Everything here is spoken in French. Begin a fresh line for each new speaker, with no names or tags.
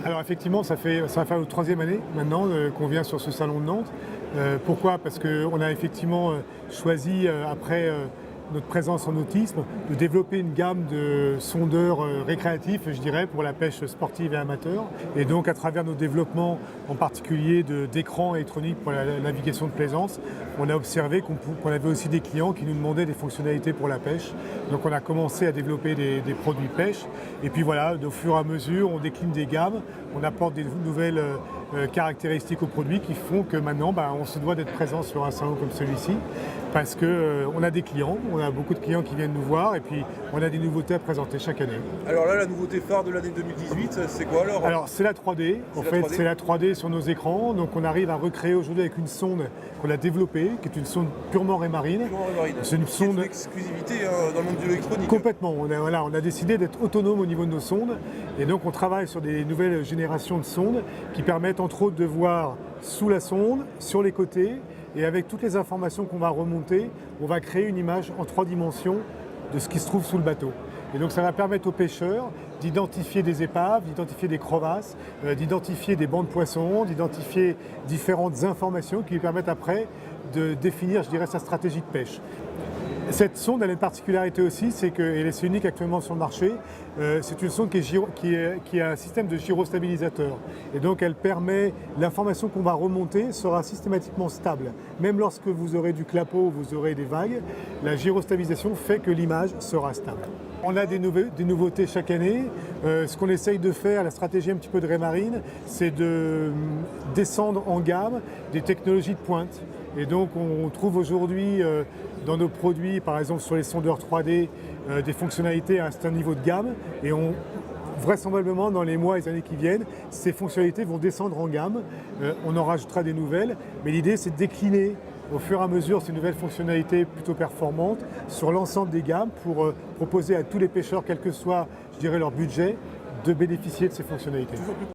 Alors effectivement, ça va faire notre troisième année maintenant qu'on vient sur ce salon de Nantes. Pourquoi? Parce qu'on a effectivement choisi, après notre présence en autisme, de développer une gamme de sondeurs récréatifs, je dirais, pour la pêche sportive et amateur. Et donc à travers nos développements, en particulier d'écrans électroniques pour la navigation de plaisance, on a observé qu'on avait aussi des clients qui nous demandaient des fonctionnalités pour la pêche. Donc on a commencé à développer des produits pêche. Et puis voilà, au fur et à mesure, on décline des gammes, on apporte des nouvelles caractéristiques aux produits qui font que maintenant, on se doit d'être présent sur un salon comme celui-ci parce qu'on a des clients, on a beaucoup de clients qui viennent nous voir et puis on a des nouveautés à présenter chaque année.
Alors là, la nouveauté phare de l'année 2018, c'est quoi alors?
Alors c'est la 3D, en fait c'est la 3D sur nos écrans, donc on arrive à recréer aujourd'hui avec une sonde qu'on a développée, qui est une sonde purement rémarine.
C'est une sonde exclusivité dans le monde de l'électronique.
Complètement, on a décidé d'être autonome au niveau de nos sondes et donc on travaille sur des nouvelles générations de sondes qui permettent entre autres de voir sous la sonde, sur les côtés, et avec toutes les informations qu'on va remonter, on va créer une image en 3 dimensions de ce qui se trouve sous le bateau. Et donc ça va permettre aux pêcheurs d'identifier des épaves, d'identifier des crevasses, d'identifier des bancs de poissons, d'identifier différentes informations qui lui permettent après de définir, je dirais, sa stratégie de pêche. Cette sonde, elle a une particularité aussi, c'est c'est unique actuellement sur le marché, c'est une sonde qui a un système de gyrostabilisateur. Et donc elle permet, l'information qu'on va remonter sera systématiquement stable. Même lorsque vous aurez du clapot, vous aurez des vagues, la gyrostabilisation fait que l'image sera stable. On a des nouveautés chaque année. Ce qu'on essaye de faire, la stratégie un petit peu de Raymarine, c'est de descendre en gamme des technologies de pointe. Et donc on trouve aujourd'hui dans nos produits, par exemple sur les sondeurs 3D, des fonctionnalités à un certain niveau de gamme. Et vraisemblablement dans les mois et les années qui viennent, ces fonctionnalités vont descendre en gamme. On en rajoutera des nouvelles, mais l'idée c'est de décliner au fur et à mesure ces nouvelles fonctionnalités plutôt performantes sur l'ensemble des gammes pour proposer à tous les pêcheurs, quel que soit, je dirais, leur budget, de bénéficier de ces fonctionnalités.